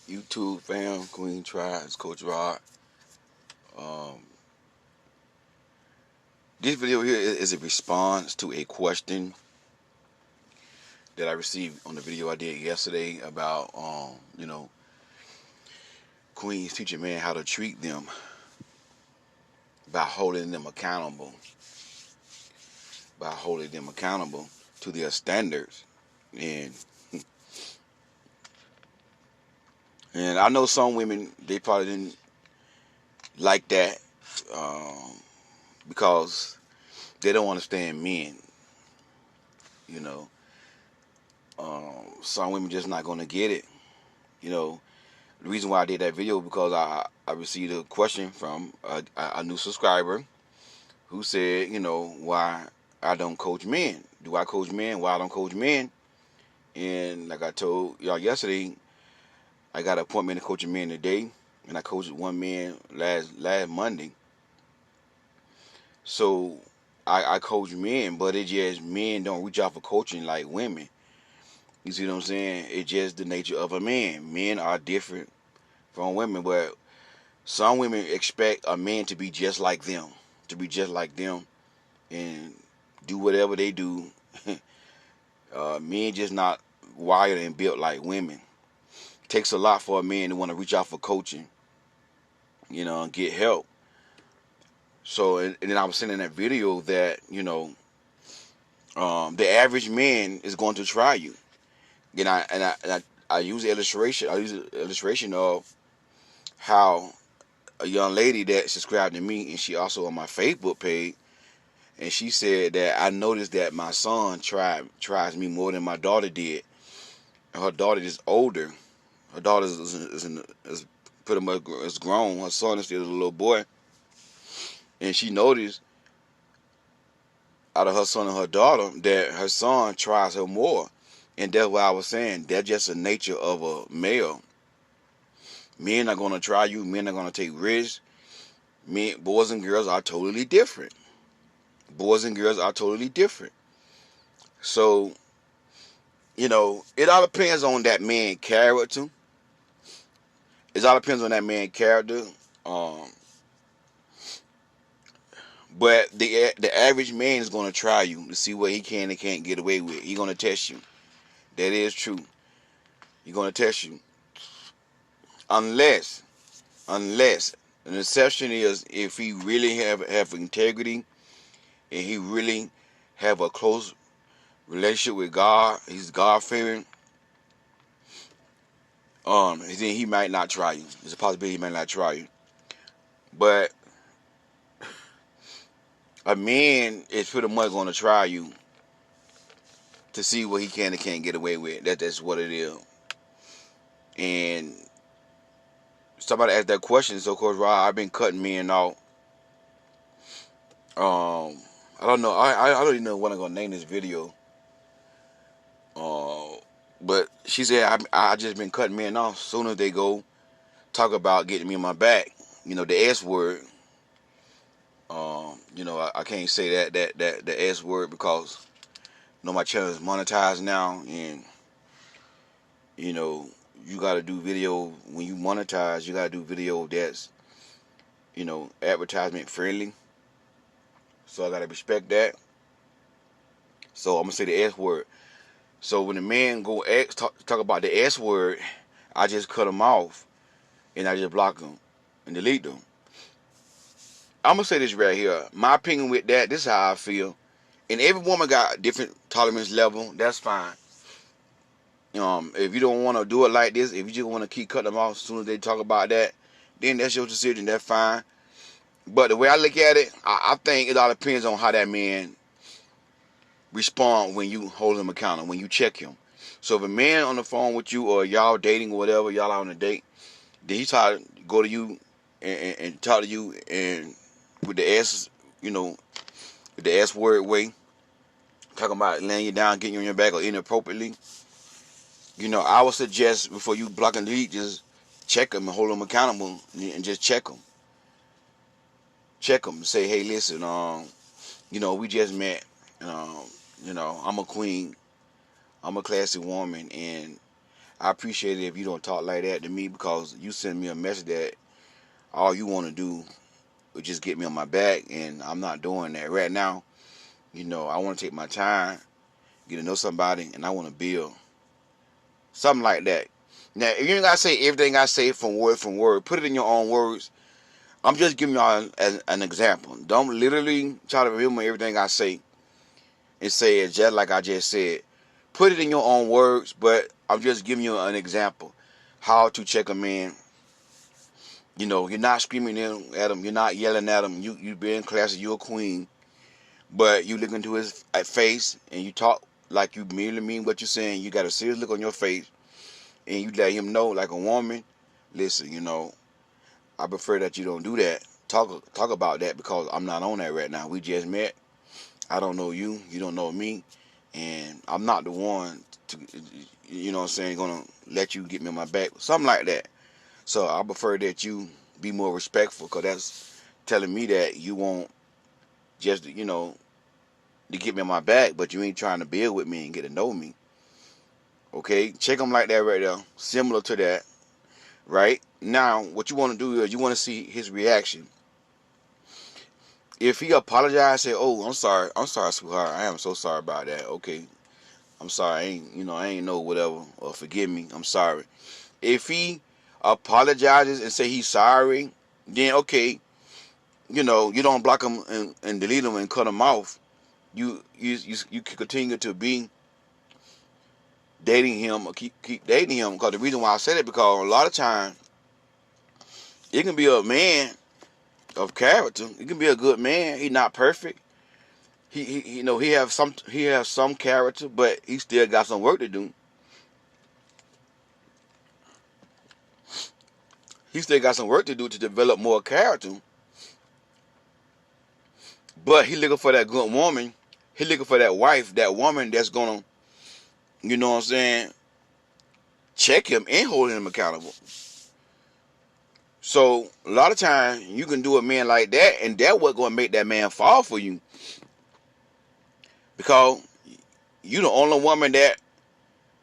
YouTube fam, Queen Tribes, Coach Rod. Um, this video here is a response to a question that I received on the video I did yesterday about, queens teaching men how to treat them by holding them accountable, to their standards. And and I know some women, they probably didn't like that um, because they don't understand men. You know, some women just not gonna get it. You know, the reason why I did that video because I received a question from a new subscriber who said, why I don't coach men. Do I coach men? Why I don't coach men? And like I told y'all yesterday, I got an appointment to coach a man today, and I coached one man last Monday. So I coach men, but it just men don't reach out for coaching like women. You see what I'm saying? It's just the nature of a man. Men are different from women, but some women expect a man to be just like them, and do whatever they do. Men just not wired and built like women. It takes a lot for a man to want to reach out for coaching, and get help. So, and then I was saying in that video that, the average man is going to try you. I use the illustration. I use the illustration of how a young lady that subscribed to me, and she also on my Facebook page, and she said that I noticed that my son tries me more than my daughter did. And her daughter is older. Her daughter is pretty much is grown. Her son is still a little boy, and she noticed out of her son and her daughter that her son tries her more. And that's what I was saying. That's just the nature of a male. Men are gonna try you. Men are gonna take risks. Boys and girls are totally different. So, it all depends on that man's character. It all depends on that man's character. Um, but the average man is gonna try you to see what he can and can't get away with. He's gonna test you. That is true. He's gonna test you. Unless an exception is if he really have integrity and he really have a close relationship with God, he's God fearing. Then he might not try you. There's a possibility he might not try you. But a man is pretty much going to try you to see what he can and can't get away with. That's what it is. And somebody asked that question. So, of course, Rod, I've been cutting men off. I don't know. I don't even know what I'm gonna name this video. But she said I just been cutting men off. Soon as they go talk about getting me in my back, the S word. I can't say that the S word because my channel is monetized now, and you got to do video when you monetize. You got to do video that's advertisement friendly. So I gotta respect that. So I'm gonna say the S word. So when the man go talk about the S word, I just cut him off and I just block him and delete them. I'm gonna say this right here. My opinion with that, this is how I feel. And every woman got different tolerance level. That's fine. If you don't want to do it like this, if you just want to keep cutting them off as soon as they talk about that, then that's your decision. That's fine. But the way I look at it, I think it all depends on how that man respond when you hold him accountable, when you check him. So if a man on the phone with you or y'all dating or whatever, y'all out on a date, then he try to go to you and talk to you and with the S, with the S word way, talking about laying you down, getting you on your back or inappropriately, I would suggest before you block and delete, just check him and hold him accountable and just check him. Check him and say, hey, listen, we just met. I'm a queen. I'm a classy woman, and I appreciate it if you don't talk like that to me, because you send me a message that all you want to do is just get me on my back, and I'm not doing that right now. I want to take my time, get to know somebody, and I want to build something like that. Now, if you ain't gotta say everything I say from word, put it in your own words. I'm just giving y'all an example. Don't literally try to remember everything I say and say it just like I just said. Put it in your own words, but I'm just giving you an example how to check a man. You're not screaming at him, you're not yelling at him. You being classy, you're a queen, but you look into his face and you talk like you merely mean what you're saying. You got a serious look on your face, and you let him know, like a woman, listen, I prefer that you don't do that. Talk about that, because I'm not on that right now. We just met. I don't know you. You don't know me. And I'm not the one to, gonna let you get me on my back. Something like that. So I prefer that you be more respectful, because that's telling me that you want just, to get me on my back, but you ain't trying to build with me and get to know me. Okay? Check him like that right there. Similar to that. Right? Now, what you want to do is you want to see his reaction. If he apologizes, say, "Oh, I'm sorry, sweetheart. I am so sorry about that. Okay, I'm sorry. I ain't know whatever. Or forgive me. I'm sorry." If he apologizes and say he's sorry, then okay, you don't block him and delete him and cut him off. You can continue to be dating him, or keep dating him. Because the reason why I said it, because a lot of times it can be a man of character. He can be a good man. He's not perfect. He have some character, but he still got some work to do. He still got some work to do to develop more character. But he looking for that good woman. He looking for that wife, that woman that's gonna, check him and hold him accountable. So a lot of times you can do a man like that, and that's what's gonna make that man fall for you. Because you the only woman that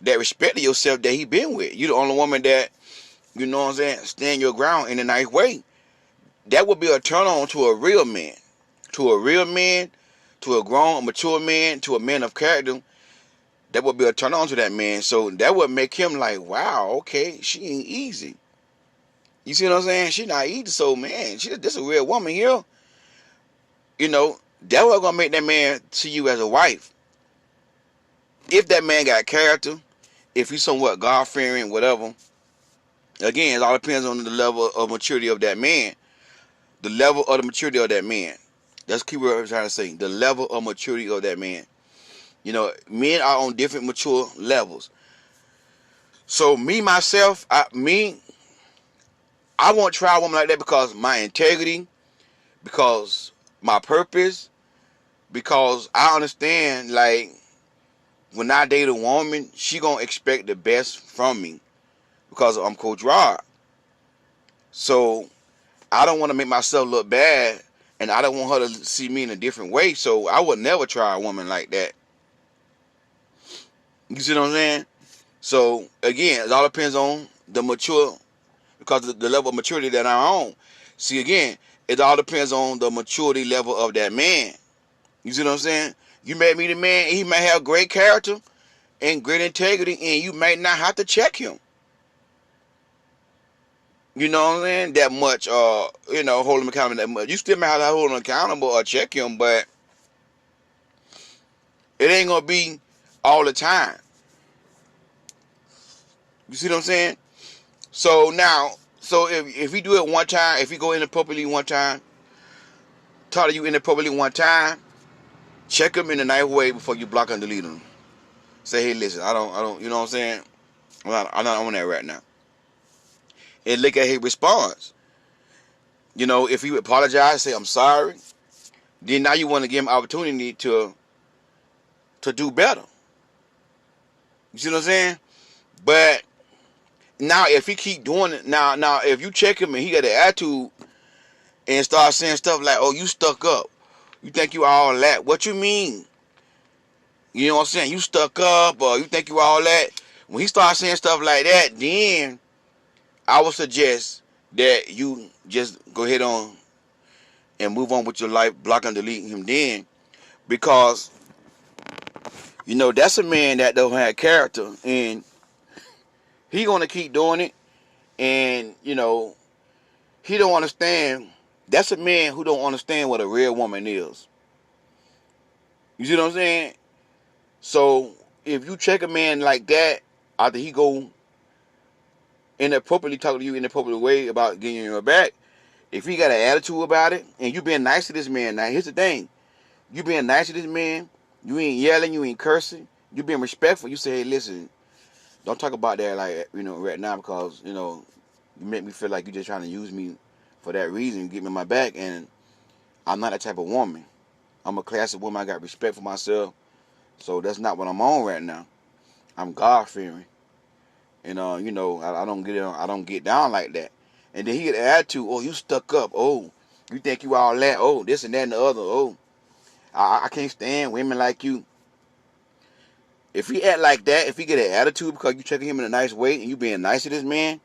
respected yourself that he been with. You the only woman that, stand your ground in a nice way. That would be a turn on to a real man. To a real man, to a grown, mature man, to a man of character. That would be a turn on to that man. So that would make him like, wow, okay, she ain't easy. You see what I'm saying? She not easy, so man, this a real woman here. That was gonna make that man see you as a wife. If that man got character, if he's somewhat God-fearing, whatever, again, it all depends on the level of maturity of that man. The level of the maturity of that man. That's the key word I'm trying to say. The level of maturity of that man. Men are on different mature levels. So me, myself, I won't try a woman like that, because my integrity, because my purpose, because I understand, like, when I date a woman, she gonna expect the best from me, because I'm Coach Rod. So I don't want to make myself look bad, and I don't want her to see me in a different way. So I would never try a woman like that. You see what I'm saying? So again, it all depends on the mature, because of the level of maturity that I'm on. See, again, it all depends on the maturity level of that man. You see what I'm saying? You may meet a man, he may have great character and great integrity, and you may not have to check him. You know what I'm saying? That much, hold him accountable that much. You still may have to hold him accountable or check him, but it ain't gonna be all the time. You see what I'm saying? So now, if he do it one time, if he go inappropriately one time, talk to you inappropriately one time, check him in a nice way before you block and delete him. Say, hey, listen, I don't, you know what I'm saying? I'm not on that right now. And look at his response. If he apologize, say, I'm sorry, then now you want to give him opportunity to do better. You see what I'm saying? But now if he keep doing it, now if you check him and he got an attitude and start saying stuff like, oh, you stuck up, you think you all that, what you mean? You know what I'm saying? You stuck up, or you think you all that? When he starts saying stuff like that, then I would suggest that you just go ahead on and move on with your life, block and delete him then, because that's a man that don't have character, and he gonna keep doing it, and he don't understand. That's a man who don't understand what a real woman is. You see what I'm saying? So if you check a man like that after he go inappropriately talk to you in an appropriate way about getting your back, if he got an attitude about it, and you being nice to this man, now here's the thing: you being nice to this man, you ain't yelling, you ain't cursing, you being respectful. You say, hey, listen, don't talk about that like right now, because you make me feel like you just trying to use me for that reason, get me my back, and I'm not that type of woman. I'm a classy woman. I got respect for myself, so that's not what I'm on right now. I'm God fearing, and I don't get I don't get down like that. And then he get an attitude. Oh, you stuck up. Oh, you think you all that. Oh, this and that and the other. Oh, I can't stand women like you. If he act like that, if he get an attitude because you checking him in a nice way and you being nice to this man,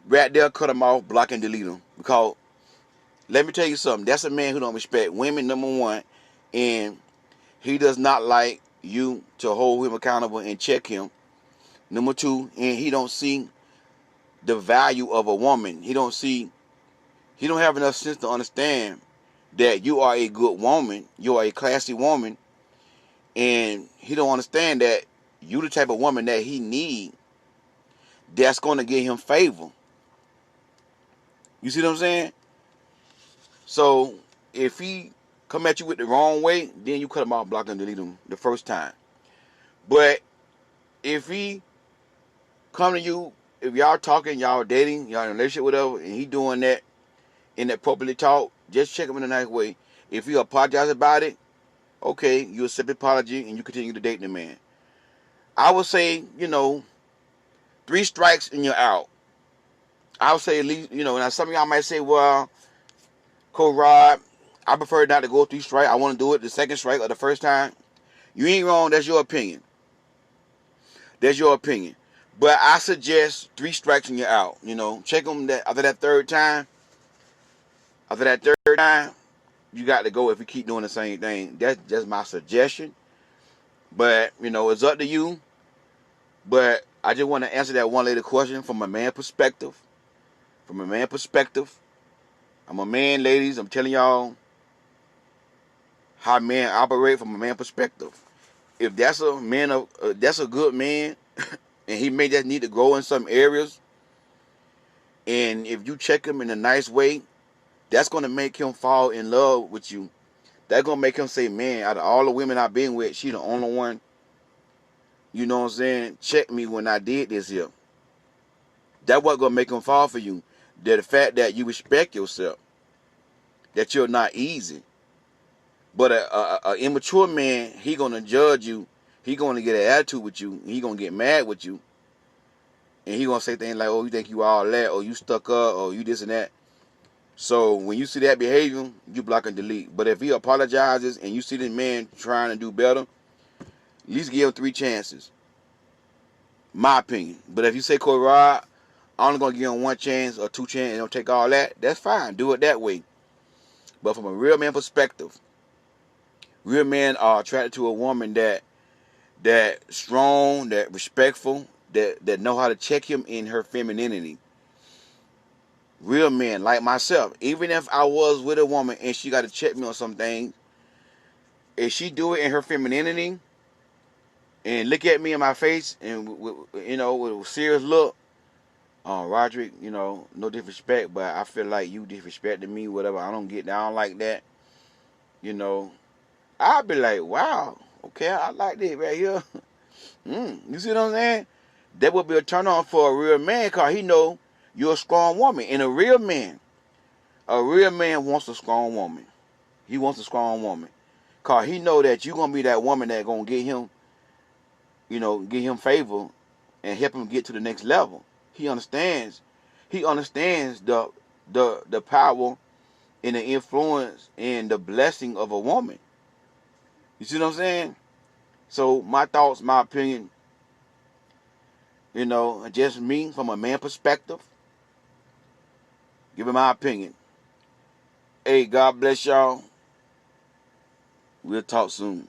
right there, cut him off, block and delete him. Because let me tell you something. That's a man who don't respect women, number one, and he does not like you to hold him accountable and check him. Number two, and he don't see the value of a woman. He don't have enough sense to understand that you are a good woman, you are a classy woman, and he don't understand that you the type of woman that he need that's going to get him favor. You see what I'm saying? So if he come at you with the wrong way, then you cut him off, block and delete him the first time. But if he come to you, if y'all talking, y'all dating, y'all in a relationship, whatever, and he doing that inappropriately talk, just check him in a nice way. If you apologize about it, okay, you accept the apology and you continue to date the man. I would say, 3 strikes and you're out. I would say at least, now some of y'all might say, well, Coach Rod, I prefer not to go 3 strikes. I want to do it the second strike or the first time. You ain't wrong. That's your opinion. That's your opinion. But I suggest 3 strikes and you're out. Check them after that third time. After that third time, you got to go if you keep doing the same thing. That's just my suggestion. But, it's up to you. But I just want to answer that one lady question from a man perspective. From a man perspective. I'm a man, ladies. I'm telling y'all how men operate from a man perspective. If that's a man, that's a good man, and he may just need to grow in some areas, and if you check him in a nice way, that's going to make him fall in love with you. That's going to make him say, man, out of all the women I've been with, she the only one, you know what I'm saying, check me when I did this here. That's what's going to make him fall for you. The fact that you respect yourself, that you're not easy. But a immature man, he going to judge you. He going to get an attitude with you. He going to get mad with you. And he going to say things like, oh, you think you all that, or you stuck up, or you this and that. So when you see that behavior, you block and delete. But if he apologizes and you see this man trying to do better, at least give him 3 chances. My opinion. But if you say, Corey Rod, I'm only going to give him 1 chance or 2 chances and don't take all that, that's fine. Do it that way. But from a real man perspective, real men are attracted to a woman that strong, that respectful, that know how to check him in her femininity. Real men like myself, even if I was with a woman and she got to check me on some things, if she do it in her femininity and look at me in my face and with a serious look, Roderick, no disrespect, but I feel like you disrespected me, whatever. I don't get down like that. I'll be like, wow, okay, I like this right here. You see what I'm saying? That would be a turn on for a real man, because he know you're a strong woman. And a real man wants a strong woman. He wants a strong woman. Because he know that you're going to be that woman that going to get him, get him favor and help him get to the next level. He understands. He understands the power and the influence and the blessing of a woman. You see what I'm saying? So my thoughts, my opinion, You know, just me from a man perspective. Giving my opinion. Hey, God bless y'all. We'll talk soon.